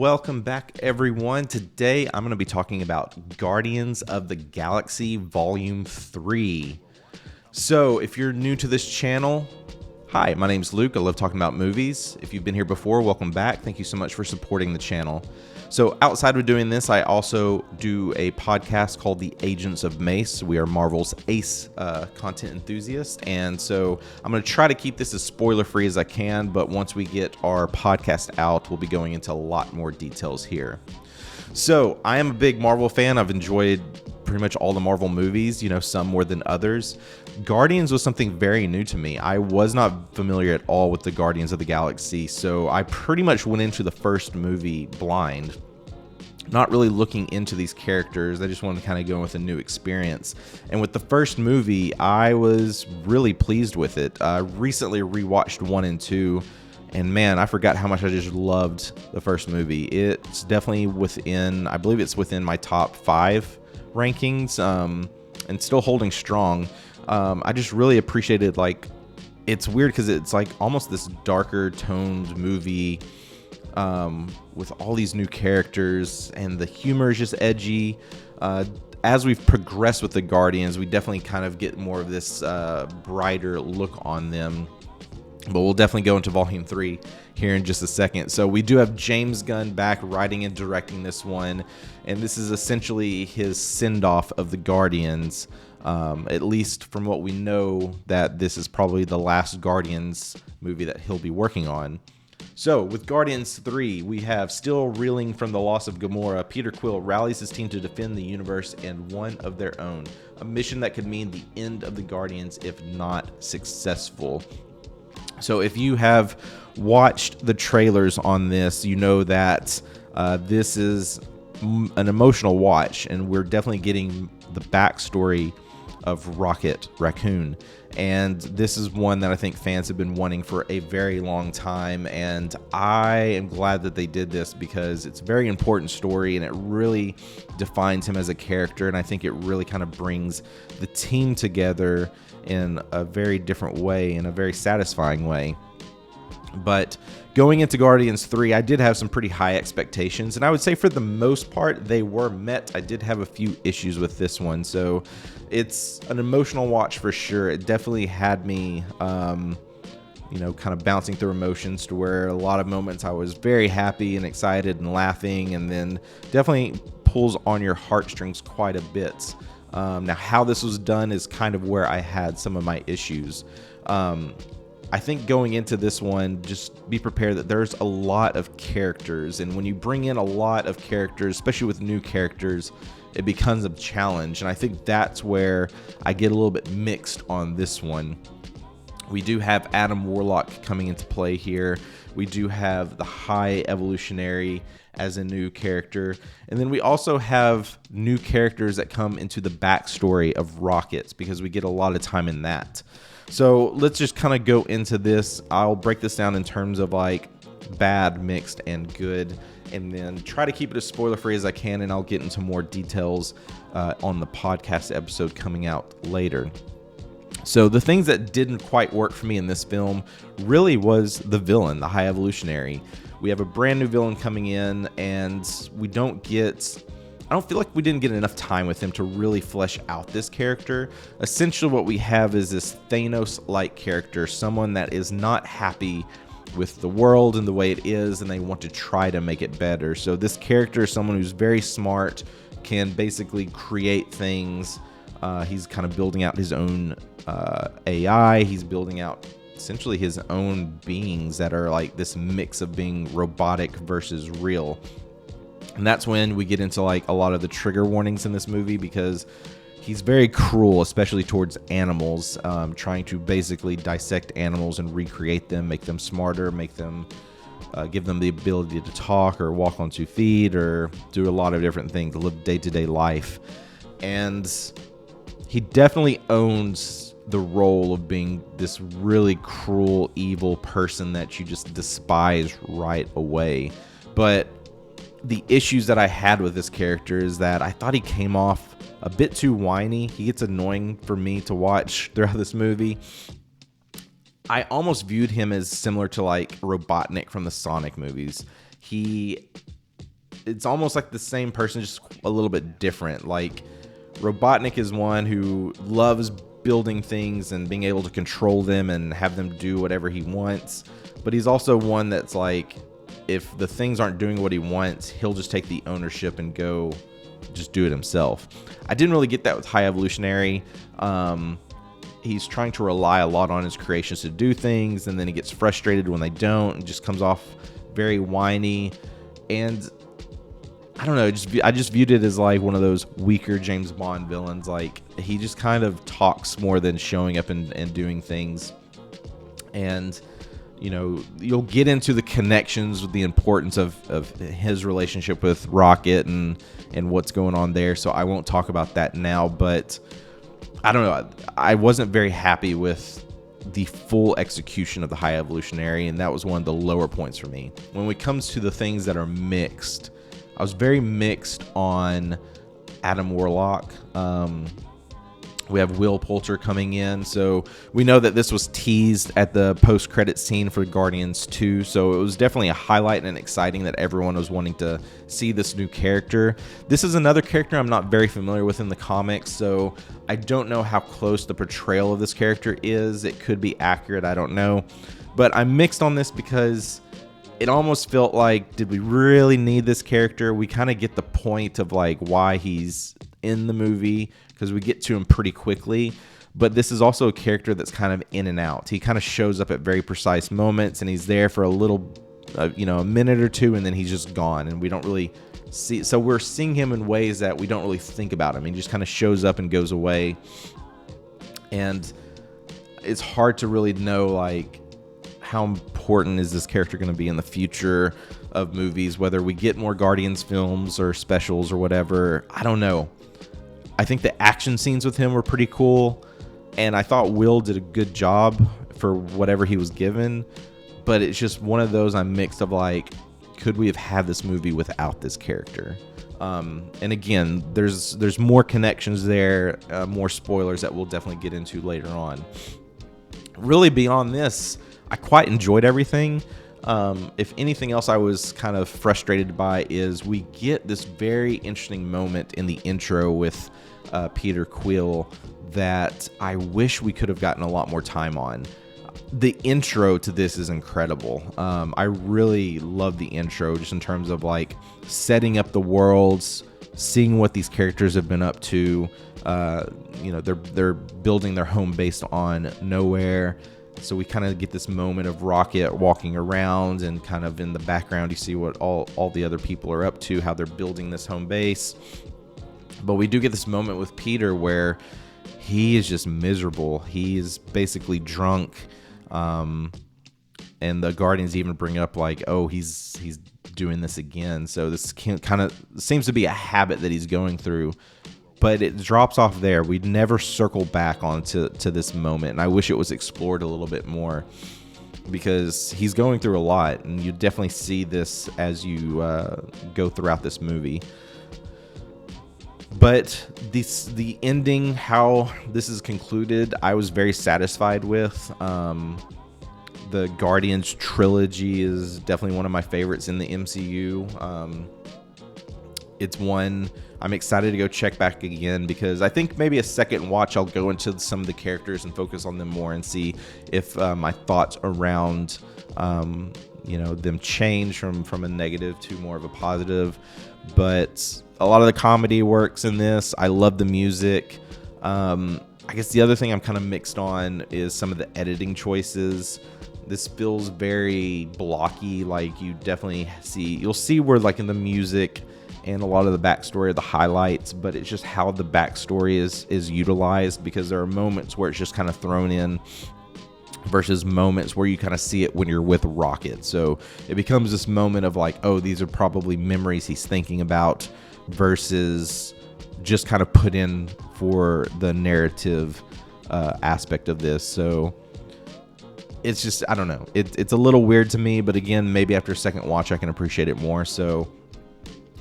Welcome back, everyone. Today, I'm going to be talking about Guardians of the Galaxy Volume 3. So, if you're new to this channel, hi, my name's Luke. I love talking about movies. If you've been here before, welcome back. Thank you so much for supporting the channel. So, outside of doing this, I also do a podcast called The Agents of M.A.C.E. We are Marvel's ace content enthusiasts, and so I'm going to try to keep this as spoiler-free as I can, but once we get our podcast out, we'll be going into a lot more details here. So, I am a big Marvel fan. I've enjoyed pretty much all the Marvel movies, some more than others. Guardians was something very new to me. I was not familiar at all with the Guardians of the Galaxy, so I pretty much went into the first movie blind, not really looking into these characters. I just wanted to kind of go with a new experience. And with the first movie, I was really pleased with it. I recently rewatched 1 and 2, and man, I forgot how much I just loved the first movie. It's definitely I believe it's within my top 5 rankings, and still holding strong. I just really appreciated, it's weird because it's like almost this darker toned movie with all these new characters, and the humor is just edgy. As we've progressed with the Guardians, we definitely kind of get more of this brighter look on them. But we'll definitely go into Volume 3 here in just a second. So we do have James Gunn back writing and directing this one, and this is essentially his send-off of the Guardians, at least from what we know, that this is probably the last Guardians movie that he'll be working on. So, with Guardians 3, we have, still reeling from the loss of Gamora, Peter Quill rallies his team to defend the universe and one of their own, a mission that could mean the end of the Guardians if not successful. So if you have watched the trailers on this, you know that this is an emotional watch, and we're definitely getting the backstory of Raccoon. And this is one that I think fans have been wanting for a very long time, and I am glad that they did this because it's a very important story, and it really defines him as a character, and I think it really kind of brings the team together in a very different way, in a very satisfying way. But going into Guardians 3, I did have some pretty high expectations, and I would say for the most part they were met. I did have a few issues with this one, so it's an emotional watch for sure. It definitely had me kind of bouncing through emotions, to where a lot of moments I was very happy and excited and laughing, and then definitely pulls on your heartstrings quite a bit. Now, how this was done is kind of where I had some of my issues. I think going into this one, just be prepared that there's a lot of characters, and when you bring in a lot of characters, especially with new characters, it becomes a challenge, and I think that's where I get a little bit mixed on this one. We do have Adam Warlock coming into play here. We do have the High Evolutionary as a new character. And then we also have new characters that come into the backstory of Rockets, because we get a lot of time in that. So let's just kind of go into this. I'll break this down in terms of bad, mixed, and good, and then try to keep it as spoiler-free as I can, and I'll get into more details on the podcast episode coming out later. So the things that didn't quite work for me in this film really was the villain, the High Evolutionary. We have a brand new villain coming in, and I don't feel like we didn't get enough time with him to really flesh out this character. Essentially what we have is this Thanos-like character, someone that is not happy with the world and the way it is, and they want to try to make it better. So this character is someone who's very smart, can basically create things. He's kind of building out his own AI. He's building out essentially his own beings that are like this mix of being robotic versus real. And that's when we get into a lot of the trigger warnings in this movie, because he's very cruel, especially towards animals, trying to basically dissect animals and recreate them, make them smarter, make them give them the ability to talk or walk on 2 feet or do a lot of different things, live day-to-day life. And he definitely owns the role of being this really cruel, evil person that you just despise right away. But the issues that I had with this character is that I thought he came off a bit too whiny. He gets annoying for me to watch throughout this movie. I almost viewed him as similar to Robotnik from the Sonic movies. He it's almost like the same person, just a little bit different. Like Robotnik is one who loves building things and being able to control them and have them do whatever he wants. But he's also one that's like, if the things aren't doing what he wants, he'll just take the ownership and go just do it himself. I didn't really get that with High Evolutionary. He's trying to rely a lot on his creations to do things, and then he gets frustrated when they don't and just comes off very whiny. And I don't know, I just viewed it as like one of those weaker James Bond villains. Like, he just kind of talks more than showing up and doing things. And, you know, you'll get into the connections with the importance of his relationship with Rocket and what's going on there. So I won't talk about that now, but I don't know. I wasn't very happy with the full execution of the High Evolutionary, and that was one of the lower points for me. When it comes to the things that are mixed, I was very mixed on Adam Warlock. We have Will Poulter coming in, so we know that this was teased at the post-credit scene for Guardians 2, so it was definitely a highlight and exciting that everyone was wanting to see this new character. This is another character I'm not very familiar with in the comics, so I don't know how close the portrayal of this character is. It could be accurate, I don't know. But I'm mixed on this because it almost felt like, did we really need this character? We kind of get the point of like why he's in the movie, because we get to him pretty quickly. But this is also a character that's kind of in and out. He kind of shows up at very precise moments, and he's there for a little, a minute or two, and then he's just gone, and we don't really see. So we're seeing him in ways that we don't really think about him. He just kind of shows up and goes away, and it's hard to really know like how important is this character going to be in the future of movies, whether we get more Guardians films or specials or whatever. I don't know. I think the action scenes with him were pretty cool, and I thought Will did a good job for whatever he was given, but it's just one of those I'm mixed of like, could we have had this movie without this character? And again, there's more connections there, more spoilers that we'll definitely get into later on. Really, beyond this, I quite enjoyed everything. If anything else I was kind of frustrated by is we get this very interesting moment in the intro with Peter Quill that I wish we could have gotten a lot more time on. The intro to this is incredible. I really love the intro just in terms of like setting up the worlds, seeing what these characters have been up to. They're building their home based on nowhere. So we kind of get this moment of Rocket walking around, and kind of in the background you see what all the other people are up to, how they're building this home base. But we do get this moment with Peter where he is just miserable. He is basically drunk. And the Guardians even bring up like, oh, he's doing this again. So this kind of seems to be a habit that he's going through. But it drops off there. We'd never circle back onto this moment, and I wish it was explored a little bit more, because he's going through a lot, and you definitely see this as you go throughout this movie. But the ending, how this is concluded, I was very satisfied with. The Guardians trilogy is definitely one of my favorites in the MCU. It's one I'm excited to go check back again, because I think maybe a second watch I'll go into some of the characters and focus on them more and see if my thoughts around them change from a negative to more of a positive. But a lot of the comedy works in this. I love the music. I guess the other thing I'm kind of mixed on is some of the editing choices. This feels very blocky. Like you'll see where like in the music and a lot of the backstory are the highlights, but it's just how the backstory is utilized, because there are moments where it's just kind of thrown in versus moments where you kind of see it when you're with Rocket. So it becomes this moment of like, oh, these are probably memories he's thinking about, versus just kind of put in for the narrative aspect of this. So it's just, I don't know. It's a little weird to me, but again, maybe after a second watch, I can appreciate it more. So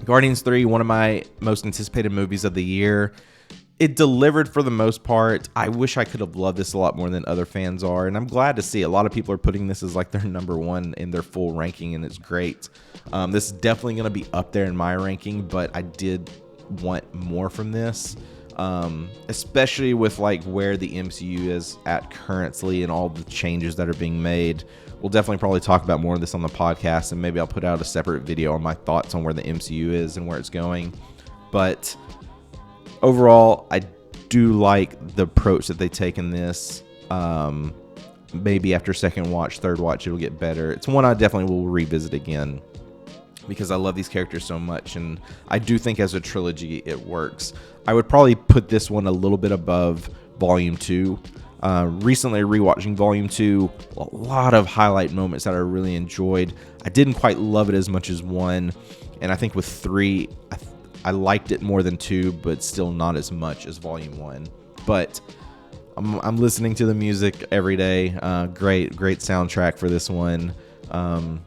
Guardians 3, one of my most anticipated movies of the year. it delivered for the most part. I wish I could have loved this a lot more than other fans are, and I'm glad to see a lot of people are putting this as like their #1 in their full ranking, and it's great. This is definitely going to be up there in my ranking, but I did want more from this, especially with like where the MCU is at currently and all the changes that are being made. We'll definitely probably talk about more of this on the podcast, and maybe I'll put out a separate video on my thoughts on where the MCU is and where it's going. But overall, I do like the approach that they take in this. Maybe after second watch, third watch, it'll get better. It's one I definitely will revisit again because I love these characters so much, and I do think as a trilogy it works. I would probably put this one a little bit above Volume 2. Recently rewatching Volume 2, a lot of highlight moments that I really enjoyed. I didn't quite love it as much as 1, and I think with 3, I liked it more than 2, but still not as much as Volume 1. But I'm listening to the music every day. Great soundtrack for this one. I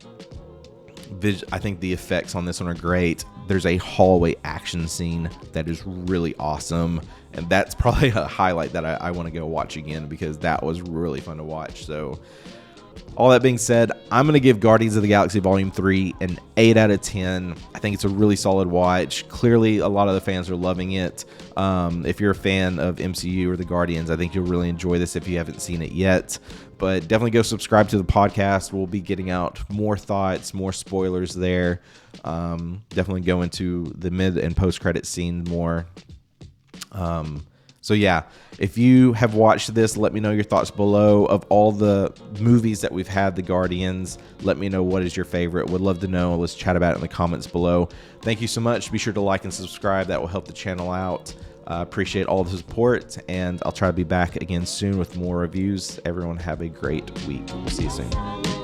think the effects on this one are great. There's a hallway action scene that is really awesome, and that's probably a highlight that I want to go watch again because that was really fun to watch. So all that being said, I'm going to give Guardians of the Galaxy Volume 3 an 8 out of 10. I think it's a really solid watch. Clearly, a lot of the fans are loving it. If you're a fan of MCU or the Guardians, I think you'll really enjoy this if you haven't seen it yet. But definitely go subscribe to the podcast. We'll be getting out more thoughts, more spoilers there. Definitely go into the mid and post-credit scene more. So yeah, if you have watched this, let me know your thoughts below. Of all the movies that we've had, the Guardians, let me know what is your favorite. Would love to know. Let's chat about it in the comments below. Thank you so much. Be sure to like and subscribe. That will help the channel out. Appreciate all the support, and I'll try to be back again soon with more reviews. Everyone have a great week. We'll see you soon.